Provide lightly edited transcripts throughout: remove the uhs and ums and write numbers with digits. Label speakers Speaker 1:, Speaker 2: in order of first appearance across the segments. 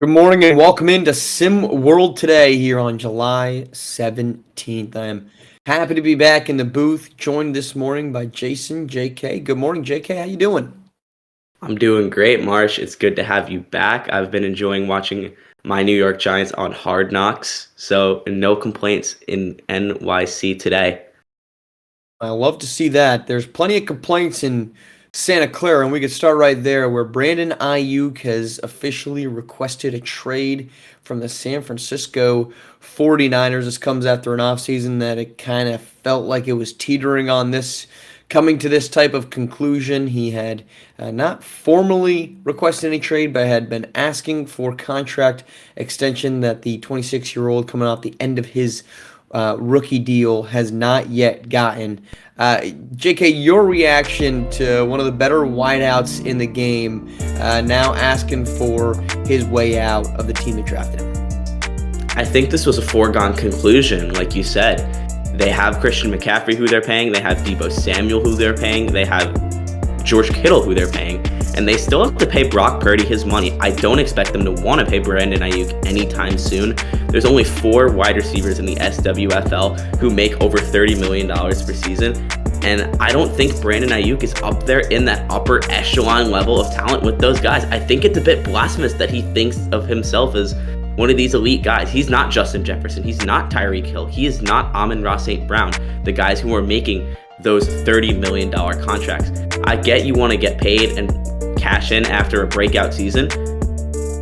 Speaker 1: Good morning and welcome into SimWorld today here on July 17th. I am happy to be back in the booth, joined this morning by Jason, JK. Good morning, JK. How you doing?
Speaker 2: I'm doing great, Marsh. It's good to have you back. I've been enjoying watching my New York Giants on Hard Knocks, so no complaints in NYC today.
Speaker 1: I love to see that. There's plenty of complaints in Santa Clara, and we could start right there where Brandon Aiyuk has officially requested a trade from the San Francisco 49ers. This comes after an offseason that it kind of felt like it was teetering on this, coming to this type of conclusion. He had not formally requested any trade, but had been asking for contract extension that the 26-year-old coming off the end of his rookie deal has not yet gotten. JK, your reaction to one of the better wideouts in the game now asking for his way out of the team that drafted him?
Speaker 2: I think this was a foregone conclusion, like you said. They have Christian McCaffrey who they're paying, they have Deebo Samuel who they're paying, they have George Kittle who they're paying, and they still have to pay Brock Purdy his money. I don't expect them to want to pay Brandon Aiyuk anytime soon. There's only 4 wide receivers in the SWFL who make over $30 million per season, and I don't think Brandon Aiyuk is up there in that upper echelon level of talent with those guys. I think it's a bit blasphemous that he thinks of himself as one of these elite guys. He's not Justin Jefferson. He's not Tyreek Hill. He is not Amon-Ra St. Brown, the guys who are making those $30 million contracts. I get you want to get paid and cash in after a breakout season,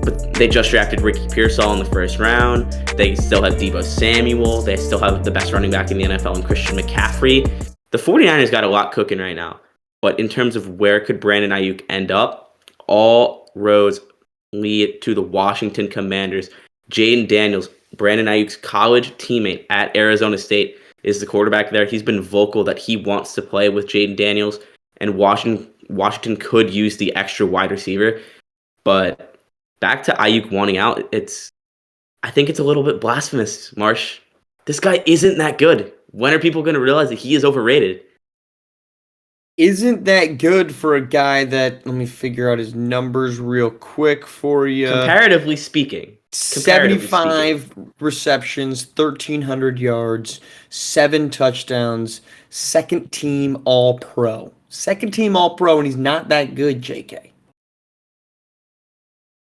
Speaker 2: but they just drafted Ricky Pearsall in the first round. They still have Deebo Samuel. They still have the best running back in the NFL in Christian McCaffrey. The 49ers got a lot cooking right now, but in terms of where could Brandon Aiyuk end up, all roads lead to the Washington Commanders. Jaden Daniels, Brandon Aiyuk's college teammate at Arizona State, is the quarterback there. He's been vocal that he wants to play with Jaden Daniels, and Washington could use the extra wide receiver. But back to Aiyuk wanting out, I think it's a little bit blasphemous, Marsh. This guy isn't that good. When are people going to realize that he is overrated?
Speaker 1: Isn't that good for a guy that, let me figure out his numbers real quick for you.
Speaker 2: Comparatively speaking.
Speaker 1: 75 receptions, 1,300 yards, 7 touchdowns, second team All-Pro. Second team All-Pro, and he's not that good, JK.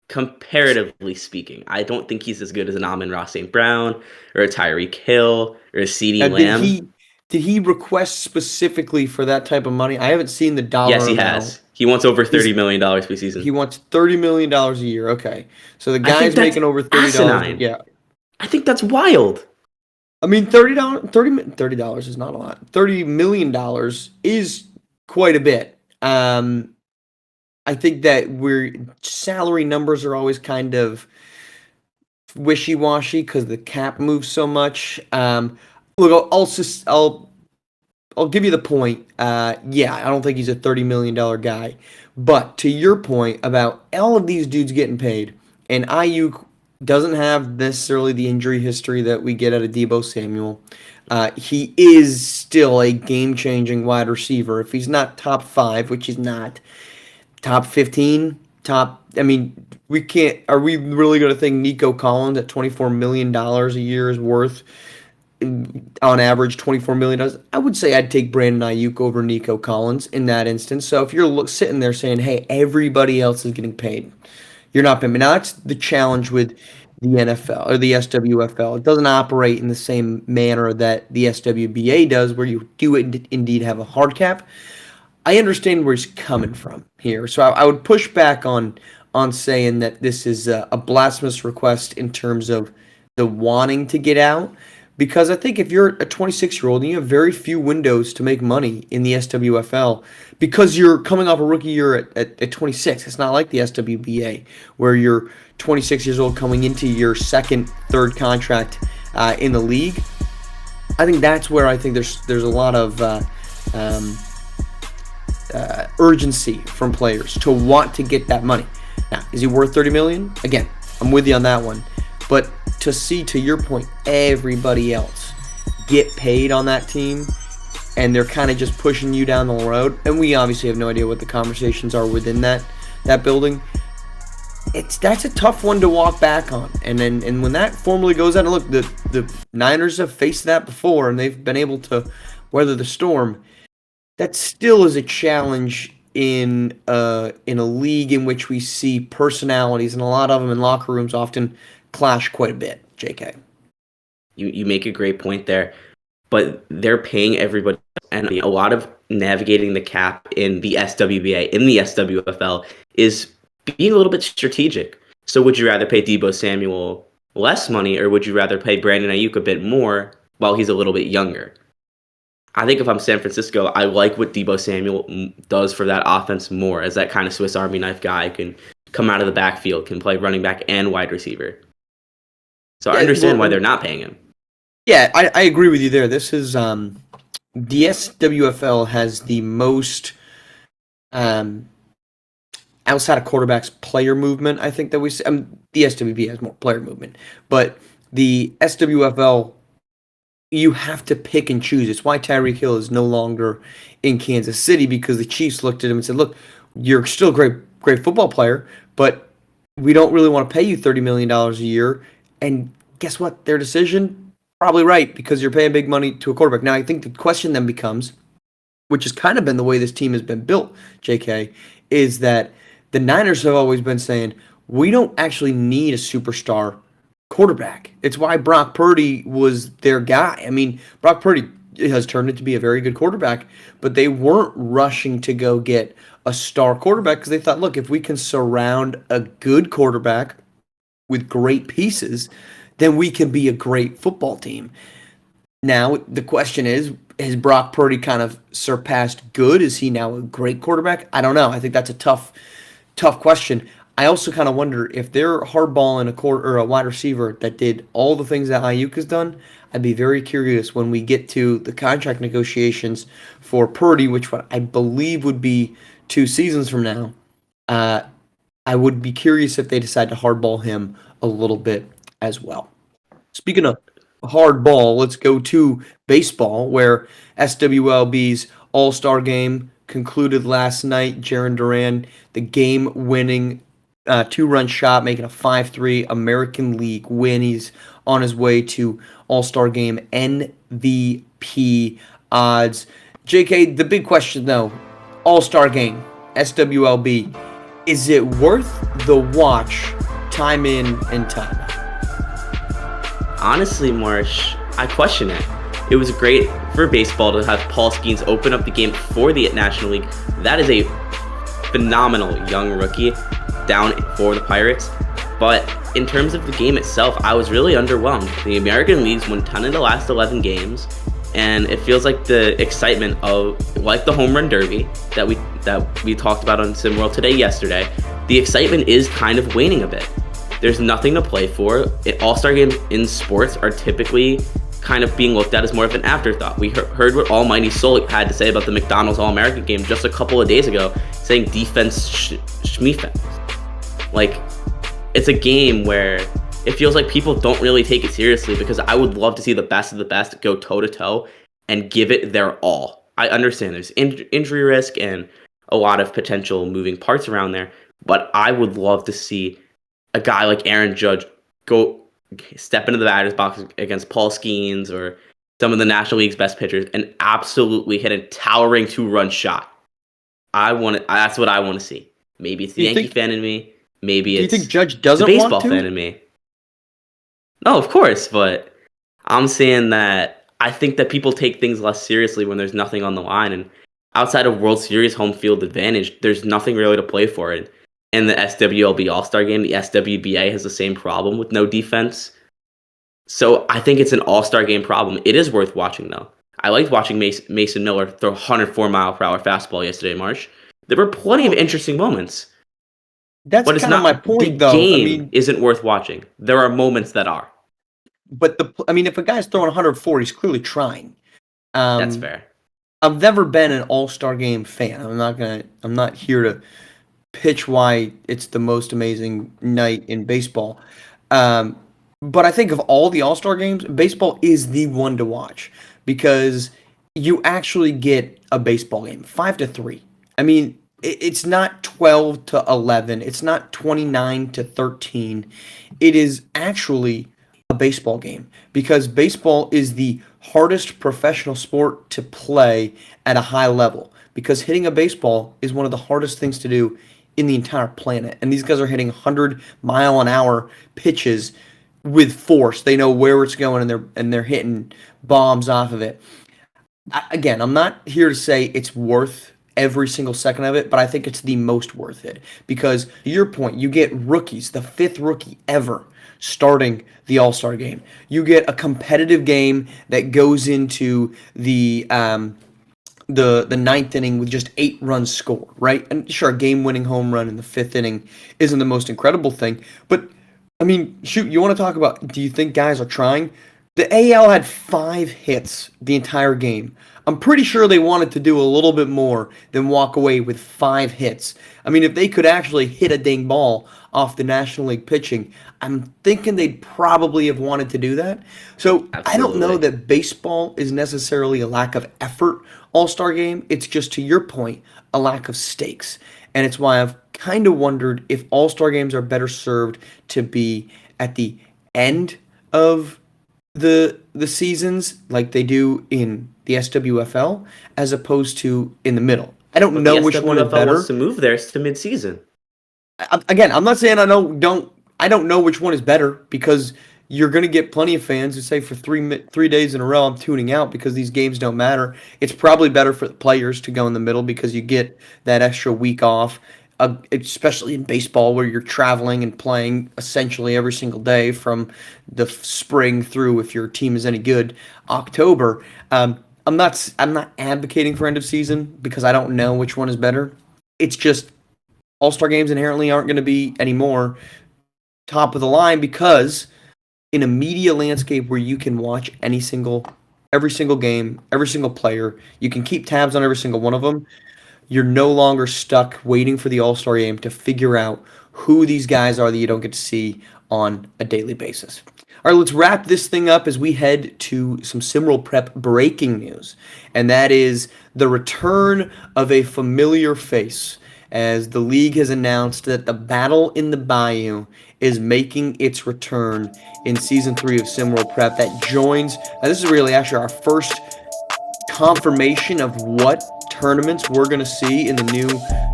Speaker 2: Comparatively speaking, I don't think he's as good as an Amon-Ra St. Brown or a Tyreek Hill or a CeeDee Lamb.
Speaker 1: Did he request specifically for that type of money? I haven't seen the dollar
Speaker 2: amount. Yes, he has. He wants over $30 million per season.
Speaker 1: He wants $30 million a year. Okay. So the guy's making over $30.
Speaker 2: Asinine.
Speaker 1: Yeah.
Speaker 2: I think that's wild.
Speaker 1: I mean, $30 is not a lot. $30 million is quite a bit. I think that salary numbers are always kind of wishy-washy because the cap moves so much. Look, I'll give you the point. Yeah, I don't think he's a $30 million guy. But to your point about all of these dudes getting paid, and Aiyuk doesn't have necessarily the injury history that we get out of Deebo Samuel. He is still a game-changing wide receiver. If he's not top 5, which he's not, top 15, are we really going to think Nico Collins at $24 million a year is worth, on average, $24 million? I would say I'd take Brandon Aiyuk over Nico Collins in that instance. So if you're sitting there saying, hey, everybody else is getting paid, you're not paying me. Now, that's the challenge with the NFL or the SWFL. It doesn't operate in the same manner that the SWBA does, where you do indeed have a hard cap. I understand where he's coming from here. So I would push back on saying that this is a blasphemous request in terms of the wanting to get out. Because I think if you're a 26-year-old and you have very few windows to make money in the SWFL because you're coming off a rookie year at 26. It's not like the SWBA where you're 26 years old coming into your second, third contract in the league. I think that's where I think there's a lot of urgency from players to want to get that money. Now, is he worth $30 million? Again, I'm with you on that one. But to see, to your point, everybody else get paid on that team, and they're kind of just pushing you down the road, and we obviously have no idea what the conversations are within that building. that's a tough one to walk back on. And when that formally goes out, and look, the Niners have faced that before, and they've been able to weather the storm. That still is a challenge in a league in which we see personalities, and a lot of them in locker rooms often clash quite a bit. J.K.
Speaker 2: You make a great point there, but they're paying everybody, and a lot of navigating the cap in the SWBA, in the SWFL, is being a little bit strategic. So would you rather pay Deebo Samuel less money, or would you rather pay Brandon Aiyuk a bit more while he's a little bit younger? I think if I'm San Francisco, I like what Deebo Samuel does for that offense more, as that kind of Swiss Army knife guy, can come out of the backfield, can play running back and wide receiver. So I understand why they're not paying him.
Speaker 1: Yeah, I agree with you there. This is the SWFL has the most outside of quarterbacks player movement. I think that we see. The SWB has more player movement, but the SWFL, you have to pick and choose. It's why Tyreek Hill is no longer in Kansas City, because the Chiefs looked at him and said, "Look, you're still a great football player, but we don't really want to pay you $30 million a year." And guess what? Their decision, probably right, because you're paying big money to a quarterback. Now, I think the question then becomes, which has kind of been the way this team has been built, JK, is that the Niners have always been saying, we don't actually need a superstar quarterback. It's why Brock Purdy was their guy. I mean, Brock Purdy has turned into be a very good quarterback, but they weren't rushing to go get a star quarterback because they thought, look, if we can surround a good quarterback with great pieces, then we can be a great football team. Now, the question is, has Brock Purdy kind of surpassed good? Is he now a great quarterback? I don't know. I think that's a tough question. I also kind of wonder if they're hardballing a wide receiver that did all the things that Aiyuk has done. I'd be very curious when we get to the contract negotiations for Purdy, which I believe would be 2 seasons from now. I would be curious if they decide to hardball him a little bit as well. Speaking of hardball, let's go to baseball, where SWLB's All-Star Game concluded last night. Jarren Duran, the game-winning 2-run shot, making a 5-3 American League win. He's on his way to All-Star Game MVP odds. JK, the big question though, All-Star Game, SWLB, is it worth the watch time in and time out?
Speaker 2: Honestly, Marsh, I question it. It was great for baseball to have Paul Skeens open up the game for the National League. That is a phenomenal young rookie down for the Pirates. But in terms of the game itself, I was really underwhelmed. The American Leagues won 10 of the last 11 games, and it feels like the excitement of, like the home run derby that we talked about on SimWorld yesterday, the excitement is kind of waning a bit. There's nothing to play for. All-Star games in sports are typically kind of being looked at as more of an afterthought. We heard what Almighty Soul had to say about the McDonald's All-American game just a couple of days ago, saying defense schmefense. Like, it's a game where it feels like people don't really take it seriously, because I would love to see the best of the best go toe-to-toe and give it their all. I understand there's injury risk and a lot of potential moving parts around there, but I would love to see a guy like Aaron Judge go step into the batter's box against Paul Skeens or some of the National League's best pitchers and absolutely hit a towering 2-run shot. That's what I want to see. Maybe it's the Yankee fan in me. Maybe it's
Speaker 1: do you think Judge doesn't
Speaker 2: the baseball
Speaker 1: want to?
Speaker 2: fan in me. No, of course, but I'm saying that I think that people take things less seriously when there's nothing on the line, and outside of World Series home field advantage, there's nothing really to play for it. In the SWLB All-Star Game, the SWBA has the same problem with no defense. So I think it's an All-Star Game problem. It is worth watching, though. I liked watching Mason Miller throw 104-mile-per-hour fastball yesterday, Marsh. There were plenty of interesting moments.
Speaker 1: That's
Speaker 2: but it's
Speaker 1: kind of
Speaker 2: not
Speaker 1: my point,
Speaker 2: the
Speaker 1: though.
Speaker 2: game isn't worth watching. There are moments that are.
Speaker 1: But if a guy's throwing 104, he's clearly trying.
Speaker 2: That's fair.
Speaker 1: I've never been an All-Star Game fan. I'm not here to pitch why it's the most amazing night in baseball. But I think of all the All-Star games, baseball is the one to watch because you actually get a baseball game 5-3. I mean, it's not 12 to 11. It's not 29 to 13. It is actually a baseball game because baseball is the hardest professional sport to play at a high level because hitting a baseball is one of the hardest things to do in the entire planet. And these guys are hitting 100-mile-an-hour pitches with force. They know where it's going and they're hitting bombs off of it. Again, I'm not here to say it's worth every single second of it, but I think it's the most worth it because to your point, you get rookies, the fifth rookie ever starting the All-Star game. You get a competitive game that goes into the ninth inning with just 8 runs scored, right? And sure, a game-winning home run in the 5th inning isn't the most incredible thing, but I mean, shoot, you want to talk about, do you think guys are trying? The AL had 5 hits the entire game. I'm pretty sure they wanted to do a little bit more than walk away with 5 hits. I mean, if they could actually hit a dang ball off the National League pitching, I'm thinking they'd probably have wanted to do that. So I don't know that baseball is necessarily a lack of effort All-Star game. It's just, to your point, a lack of stakes. And it's why I've kind of wondered if All-Star games are better served to be at the end of the seasons like they do in the SWFL as opposed to in the middle. I don't know which one is better.
Speaker 2: Wants to move theirs to mid-season.
Speaker 1: Again, I'm not saying I don't know which one is better because you're going to get plenty of fans who say for 3 days in a row I'm tuning out because these games don't matter. It's probably better for the players to go in the middle because you get that extra week off, especially in baseball where you're traveling and playing essentially every single day from the spring through, if your team is any good, October. I'm not advocating for end of season because I don't know which one is better. It's just All-Star games inherently aren't going to be anymore top of the line because in a media landscape where you can watch every single game, every single player, you can keep tabs on every single one of them. You're no longer stuck waiting for the All-Star game to figure out who these guys are that you don't get to see on a daily basis. All right, let's wrap this thing up as we head to some SimWorld Prep breaking news, and that is the return of a familiar face, as the league has announced that the Battle in the Bayou is making its return in Season 3 of SimWorld Prep. That joins, now this is really actually our first confirmation of what tournaments we're going to see in the new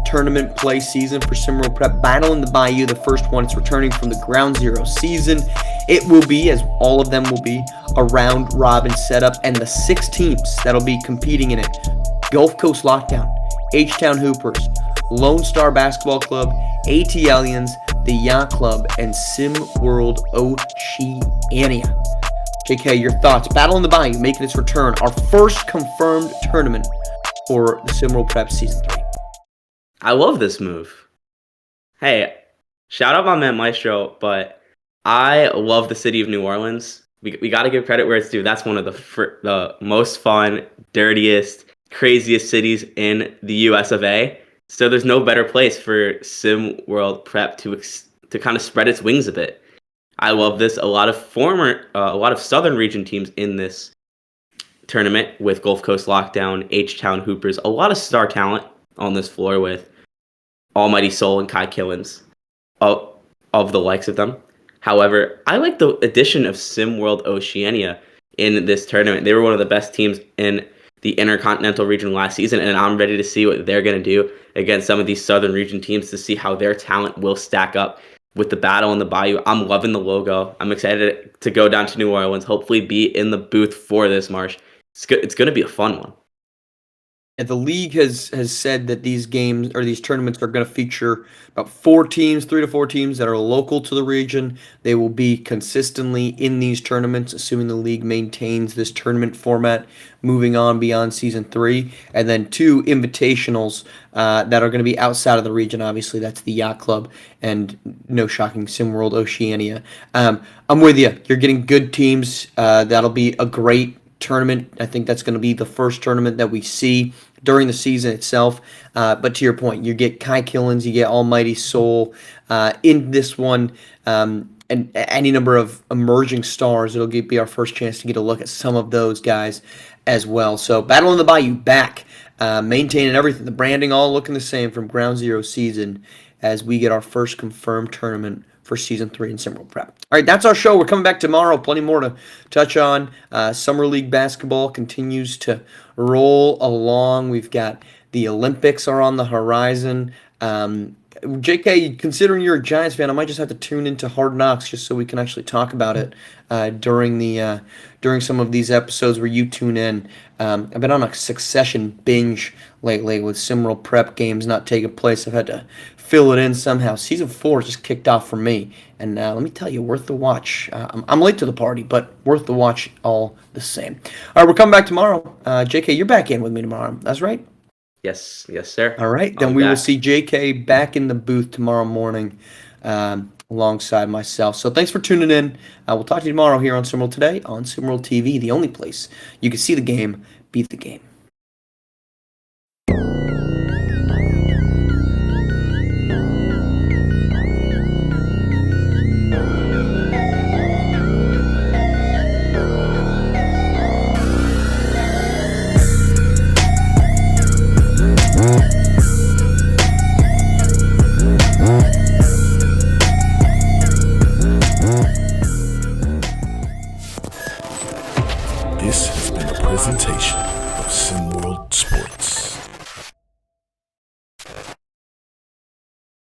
Speaker 1: tournament play season for SimWorld Prep. Battle in the Bayou, the first one, it's returning from the Ground Zero season. It will be, as all of them will be, a round-robin setup, and the 6 teams that'll be competing in it: Gulf Coast Lockdown, H-Town Hoopers, Lone Star Basketball Club, AT Aliens, the Yacht Club, and SimWorld Oceania. JK, your thoughts? Battle in the Bayou making its return, our first confirmed tournament for the SimWorld Prep Season 3.
Speaker 2: I love this move. Hey, shout out my man Maestro, but I love the city of New Orleans. We got to give credit where it's due. That's one of the most fun, dirtiest, craziest cities in the US of A. So there's no better place for SimWorld Prep to kind of spread its wings a bit. I love this. A lot of Southern region teams in this tournament with Gulf Coast Lockdown, H-Town Hoopers, a lot of star talent on this floor with Almighty Soul and Kai Killens of the likes of them. However, I like the addition of SimWorld Oceania in this tournament. They were one of the best teams in the Intercontinental region last season, and I'm ready to see what they're going to do against some of these Southern region teams to see how their talent will stack up with the Battle in the Bayou. I'm loving the logo. I'm excited to go down to New Orleans, hopefully be in the booth for this, Marsh. It's going to be a fun one.
Speaker 1: And the league has said that these games or these tournaments are going to feature about 3 to 4 teams that are local to the region. They will be consistently in these tournaments, assuming the league maintains this tournament format moving on beyond Season 3. And then 2 invitationals that are going to be outside of the region. Obviously, that's the Yacht Club and, no shocking, SimWorld Oceania. I'm with you. You're getting good teams. That'll be a great tournament. I think that's going to be the first tournament that we see during the season itself. But to your point, you get Kai Killens, you get Almighty Soul in this one. And any number of emerging stars, it'll be our first chance to get a look at some of those guys as well. So Battle in the Bayou back, maintaining everything. The branding all looking the same from Ground Zero season as we get our first confirmed tournament for Season 3 in SimWorld Prep. All right, that's our show. We're coming back tomorrow. Plenty more to touch on. Summer League basketball continues to roll along. We've got the Olympics are on the horizon. JK, considering you're a Giants fan, I might just have to tune into Hard Knocks just so we can actually talk about it during some of these episodes where you tune in. I've been on a succession binge lately with SimWorld Prep games not taking place. I've had to fill it in somehow. Season 4 just kicked off for me, and let me tell you, worth the watch. I'm late to the party, but worth the watch all the same. All right, we're coming back tomorrow. JK, you're back in with me tomorrow. That's right?
Speaker 2: Yes, sir.
Speaker 1: All right, then we will see JK back in the booth tomorrow morning alongside myself. So thanks for tuning in. We'll talk to you tomorrow here on SimWorld Today on SimWorld TV, the only place you can see the game, beat the game.
Speaker 3: This has been a presentation of SimWorld Sports.